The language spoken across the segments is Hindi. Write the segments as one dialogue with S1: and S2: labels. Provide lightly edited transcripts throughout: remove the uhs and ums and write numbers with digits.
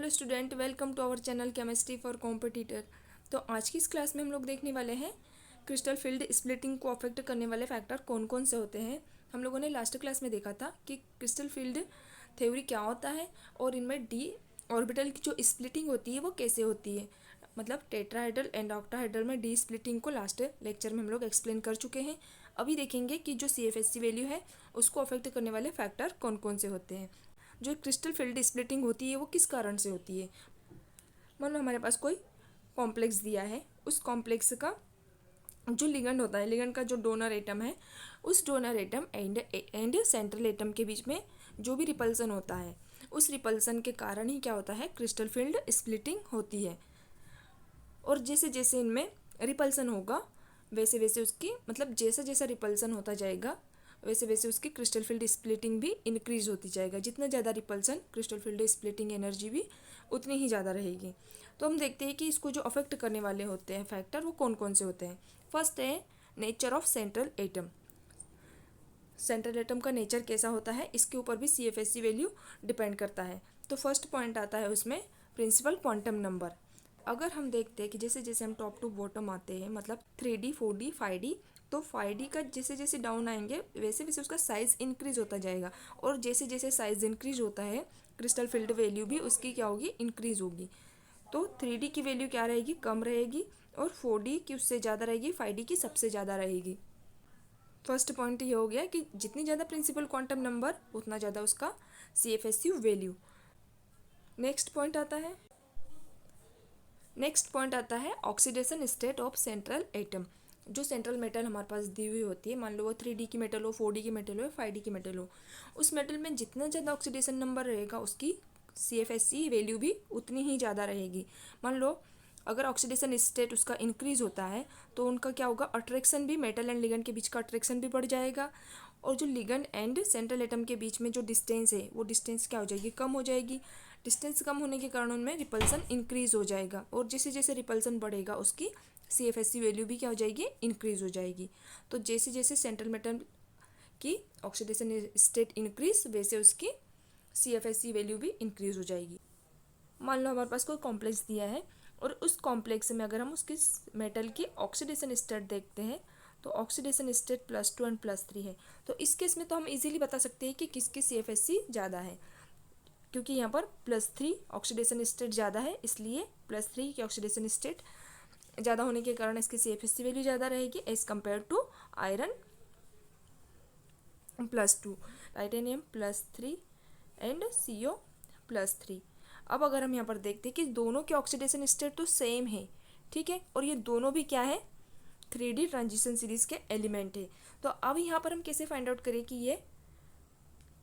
S1: Hello student, welcome to our channel chemistry for competitor. तो आज की इस क्लास में हम लोग देखने वाले हैं क्रिस्टल फील्ड स्प्लिटिंग को अफेक्ट करने वाले फैक्टर कौन कौन से होते हैं। हम लोगों ने लास्ट क्लास में देखा था कि क्रिस्टल फील्ड थ्योरी क्या होता है और इनमें डी ऑर्बिटल की जो स्प्लिटिंग होती है वो कैसे होती है। मतलब टेट्राहेड्रल एंड ऑक्टाहेड्रल में डी स्प्लिटिंग को लास्ट लेक्चर में हम लोग एक्सप्लेन कर चुके हैं। अभी देखेंगे कि जो CFSC वैल्यू है उसको अफेक्ट करने वाले फैक्टर कौन कौन से होते हैं। जो क्रिस्टल फील्ड स्प्लिटिंग होती है वो किस कारण से होती है। मान लो हमारे पास कोई कॉम्प्लेक्स दिया है, उस कॉम्प्लेक्स का जो लिगेंड होता है, लिगेंड का जो डोनर एटम है, उस donor atom and central atom के बीच में जो भी रिपल्सन होता है, उस रिपल्सन के कारण ही क्या होता है, क्रिस्टल फील्ड स्प्लिटिंग होती है। और जैसे जैसे इनमें रिपल्सन होगा वैसे वैसे उसकी मतलब जैसा जैसा रिपल्सन होता जाएगा वैसे वैसे उसकी क्रिस्टल फील्ड स्प्लिटिंग भी इंक्रीज होती जाएगा। जितना ज़्यादा repulsion, crystal field splitting energy भी उतनी ही ज़्यादा रहेगी। तो हम देखते हैं कि इसको जो अफेक्ट करने वाले होते हैं फैक्टर वो कौन कौन से होते हैं। फर्स्ट है nature of central atom. Central atom का नेचर कैसा होता है इसके ऊपर भी CFSC वैल्यू डिपेंड करता है। तो फर्स्ट पॉइंट आता है उसमें प्रिंसिपल क्वांटम नंबर। अगर हम देखते हैं कि जैसे जैसे हम टॉप टू बॉटम आते हैं, मतलब 3D 4D 5D, तो 5D का जैसे जैसे डाउन आएंगे वैसे वैसे उसका साइज़ इंक्रीज होता जाएगा। और जैसे जैसे साइज़ इंक्रीज होता है क्रिस्टल फील्ड वैल्यू भी उसकी क्या होगी, इंक्रीज होगी। तो 3D की वैल्यू क्या रहेगी, कम रहेगी, और 4D की उससे ज़्यादा रहेगी, 5D की सबसे ज़्यादा रहेगी। फर्स्ट पॉइंट ये हो गया कि जितनी ज़्यादा प्रिंसिपल क्वांटम नंबर उतना ज़्यादा उसका CFSC वैल्यू। नेक्स्ट पॉइंट आता है oxidation state of central atom. जो सेंट्रल मेटल हमारे पास दी हुई होती है, मान लो वो 3D की मेटल हो, 4D की मेटल हो, 5D की मेटल हो, उस मेटल में जितना ज़्यादा ऑक्सीडेशन नंबर रहेगा उसकी CFSC वैल्यू भी उतनी ही ज़्यादा रहेगी। मान लो अगर ऑक्सीडेशन स्टेट उसका इंक्रीज होता है तो उनका क्या होगा, अट्रैक्शन भी, मेटल एंड लिगेंड के बीच का अट्रैक्शन भी बढ़ जाएगा। और जो लिगेंड एंड सेंट्रल एटम के बीच में जो डिस्टेंस है वो डिस्टेंस क्या हो जाएगी, कम हो जाएगी। डिस्टेंस कम होने के कारण उनमें रिपल्सन इंक्रीज हो जाएगा, और जैसे जैसे रिपल्सन बढ़ेगा उसकी CFSC वैल्यू भी क्या हो जाएगी, इंक्रीज हो जाएगी। तो जैसे जैसे सेंट्रल मेटल की ऑक्सीडेशन स्टेट इंक्रीज वैसे उसकी CFSC वैल्यू भी इंक्रीज हो जाएगी। मान लो हमारे पास कोई कॉम्प्लेक्स दिया है और उस कॉम्प्लेक्स में अगर हम उसकी मेटल की ऑक्सीडेशन स्टेट देखते हैं तो ऑक्सीडेशन स्टेट +2 एंड +3 है। तो इस केस में तो हम इजीली बता सकते हैं कि किसकी CFSC ज़्यादा है, क्योंकि यहाँ पर +3 ऑक्सीडेशन स्टेट ज़्यादा है, इसलिए +3 की ऑक्सीडेशन स्टेट ज़्यादा होने के कारण इसकी CFSC वैल्यू ज़्यादा रहेगी as compare to iron +2, titanium +3 and CO +3। अब अगर हम यहाँ पर देखते हैं कि दोनों के ऑक्सीडेशन स्टेट तो सेम है, ठीक है, और ये दोनों भी क्या है, 3D ट्रांजिशन सीरीज के एलिमेंट है। तो अब यहाँ पर हम कैसे फाइंड आउट करें कि ये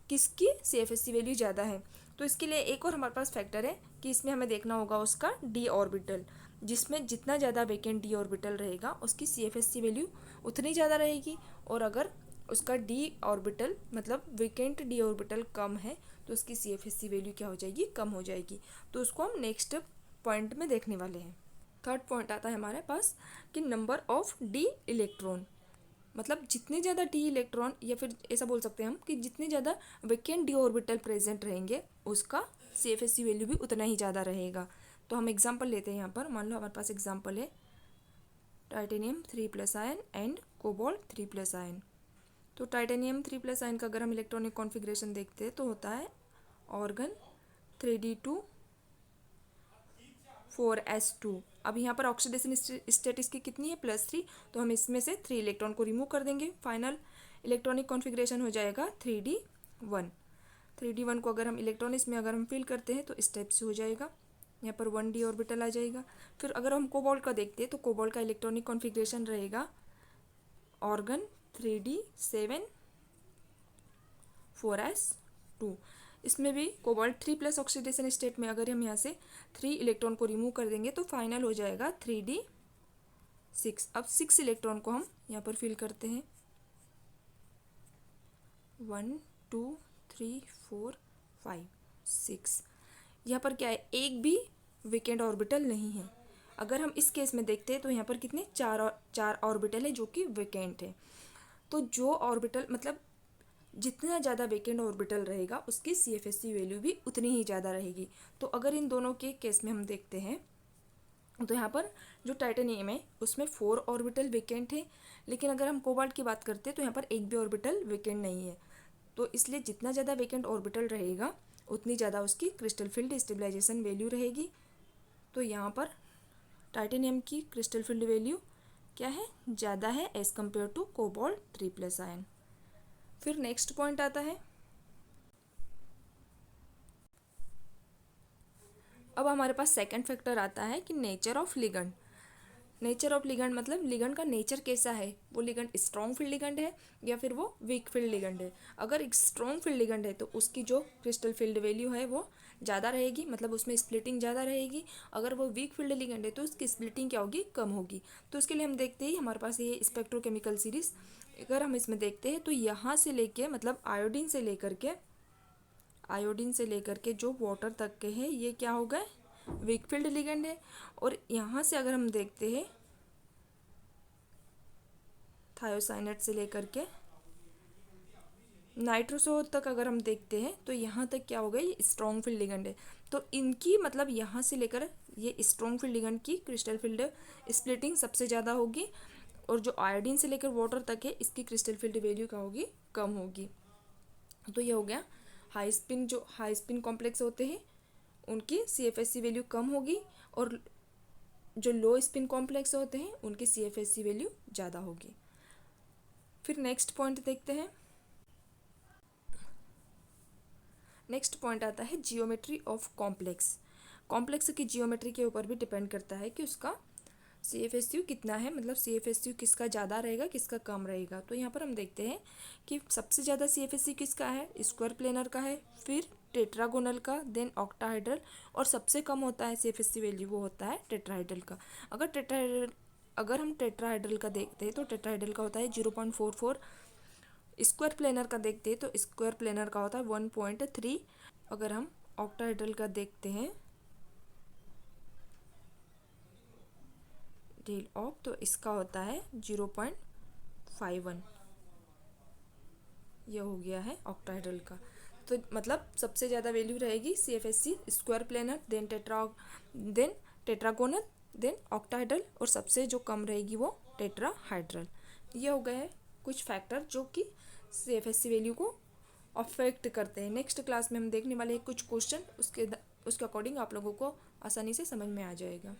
S1: किसकी CFSC वैल्यू ज़्यादा है। तो इसके लिए एक और हमारे पास फैक्टर है कि इसमें हमें देखना होगा उसका D ऑर्बिटल, जिसमें जितना ज़्यादा वेकेंट D ऑर्बिटल रहेगा उसकी CFSC वैल्यू उतनी ज़्यादा रहेगी। और अगर उसका D ऑर्बिटल मतलब वेकेंट D ऑर्बिटल कम है तो उसकी CFSC वैल्यू क्या हो जाएगी, कम हो जाएगी। तो उसको हम नेक्स्ट पॉइंट में देखने वाले हैं। थर्ड पॉइंट आता है हमारे पास कि नंबर ऑफ D इलेक्ट्रॉन, मतलब जितने ज़्यादा D इलेक्ट्रॉन, या फिर ऐसा बोल सकते हैं हम कि जितने ज़्यादा वेकेंट D ऑर्बिटल प्रेजेंट रहेंगे उसका CFSC वैल्यू भी उतना ही ज़्यादा रहेगा। तो हम एग्जांपल लेते हैं यहाँ पर। मान लो हमारे पास एग्जांपल है titanium 3+ ion and cobalt 3+ ion. तो टाइटेनियम 3+ आयन का अगर हम इलेक्ट्रॉनिक कॉन्फ़िगरेशन देखते हैं तो होता है ऑर्गन 3D2 4s2। अब यहाँ पर ऑक्सीडेशन स्टेट इसकी कितनी है, +3, तो हम इसमें से 3 इलेक्ट्रॉन को रिमूव कर देंगे। फाइनल इलेक्ट्रॉनिक कॉन्फ़िगरेशन हो जाएगा 3D1। 3D1 को अगर हम इलेक्ट्रॉन इसमें अगर हम फिल करते हैं तो इस टाइप से हो जाएगा, यहाँ पर 1D ऑर्बिटल आ जाएगा। फिर अगर हम कोबाल्ट का देखते हैं तो कोबाल्ट का इलेक्ट्रॉनिक कॉन्फ़िगरेशन रहेगा ऑर्गन 3D7 4s2। इसमें भी कोबाल्ट 3+ ऑक्सीडेशन स्टेट में अगर हम यहाँ से 3 इलेक्ट्रॉन को रिमूव कर देंगे तो फाइनल हो जाएगा 3D6। अब 6 इलेक्ट्रॉन को हम यहाँ पर फिल करते हैं, 1 2 3 4 5 6। यहाँ पर क्या है, एक भी वेकेंट ऑर्बिटल नहीं है। अगर हम इस केस में देखते हैं तो यहाँ पर कितने, चार ऑर्बिटल है जो कि वेकेंट है। तो जो ऑर्बिटल मतलब जितना ज़्यादा वेकेंट ऑर्बिटल रहेगा उसकी CFSE वैल्यू भी उतनी ही ज़्यादा रहेगी। तो अगर इन दोनों के केस में हम देखते हैं तो यहाँ पर जो टाइटेनियम है उसमें 4 ऑर्बिटल वेकेंट है, लेकिन अगर हम कोबाल्ट की बात करते हैं तो यहाँ पर एक भी ऑर्बिटल वेकेंट नहीं है। तो इसलिए जितना ज़्यादा वेकेंट ऑर्बिटल रहेगा उतनी ज़्यादा उसकी क्रिस्टल फील्ड स्टेबलाइजेशन वैल्यू रहेगी। तो यहाँ पर टाइटेनियम की क्रिस्टल फील्ड वैल्यू क्या है, ज़्यादा है as compare to cobalt 3+ ion. फिर नेक्स्ट पॉइंट आता है, अब हमारे पास सेकंड फैक्टर आता है कि nature of ligand. Nature of ligand मतलब लिगेंड का नेचर कैसा है, वो लिगेंड स्ट्रॉन्ग फील्ड लिगेंड है या फिर वो वीक फील्ड लिगेंड है। अगर एक स्ट्रॉन्ग फील्ड लिगेंड है तो उसकी जो क्रिस्टल फील्ड वैल्यू है वो ज़्यादा रहेगी, मतलब उसमें स्प्लिटिंग ज़्यादा रहेगी। अगर वो वीक फील्ड लिगेंड है तो उसकी स्प्लिटिंग क्या होगी, कम होगी। तो उसके लिए हम देखते हैं हमारे पास ये स्पेक्ट्रोकेमिकल सीरीज, अगर हम इसमें देखते हैं तो यहाँ से लेके मतलब आयोडीन से लेकर के जो वाटर तक के हैं ये क्या हो गए, वीक फील्ड लिगेंड है। और यहाँ से अगर हम देखते हैं थायोसाइनेट से लेकर के नाइट्रोसो तक अगर हम देखते हैं तो यहाँ तक क्या हो गया, ये स्ट्रॉन्ग फील्ड लिगेंड है। तो इनकी मतलब यहाँ से लेकर ये स्ट्रॉन्ग फील्ड लिगेंड की क्रिस्टल फील्ड स्प्लिटिंग सबसे ज़्यादा होगी, और जो आयोडीन से लेकर वाटर तक है इसकी क्रिस्टल फील्ड वैल्यू क्या होगी, कम होगी। तो ये हो गया हाई स्पिन कॉम्प्लेक्स होते हैं उनकी CFSE वैल्यू कम होगी, और जो लो स्पिन कॉम्प्लेक्स होते हैं उनकी CFSE वैल्यू ज़्यादा होगी। फिर नेक्स्ट पॉइंट देखते हैं। नेक्स्ट पॉइंट आता है जियोमेट्री ऑफ कॉम्प्लेक्स। कॉम्प्लेक्स की जियोमेट्री के ऊपर भी डिपेंड करता है कि उसका CFSU कितना है, मतलब CFSU किसका ज़्यादा रहेगा किसका कम रहेगा। तो यहाँ पर हम देखते हैं कि सबसे ज़्यादा CFSU किसका है, स्क्वायर प्लेनर का है, फिर टेट्रागोनल का, देन ऑक्टाहाइड्रल, और सबसे कम होता है CFSU वैल्यू वो होता है टेट्राहाइड्रल का। अगर हम टेट्राहाइड्रल का देखते हैं तो टेट्राहाइड्रल का होता है 0.44। स्क्वायर प्लेनर का देखते हैं तो स्क्वायर प्लेनर का होता है 1.3। अगर हम ऑक्टाहाइड्रल का देखते हैं डेल ऑफ तो इसका होता है 0.51। यह हो गया है ऑक्टाहाइड्रल का। तो मतलब सबसे ज़्यादा वैल्यू रहेगी CFSE square planar, then tetragonal, then octahedral, और सबसे जो कम रहेगी वो टेट्राहाइड्रल। ये हो गए हैं कुछ फैक्टर जो कि CFSE वैल्यू को अफेक्ट करते हैं। नेक्स्ट क्लास में हम देखने वाले हैं कुछ क्वेश्चन, उसके अकॉर्डिंग आप लोगों को आसानी से समझ में आ जाएगा।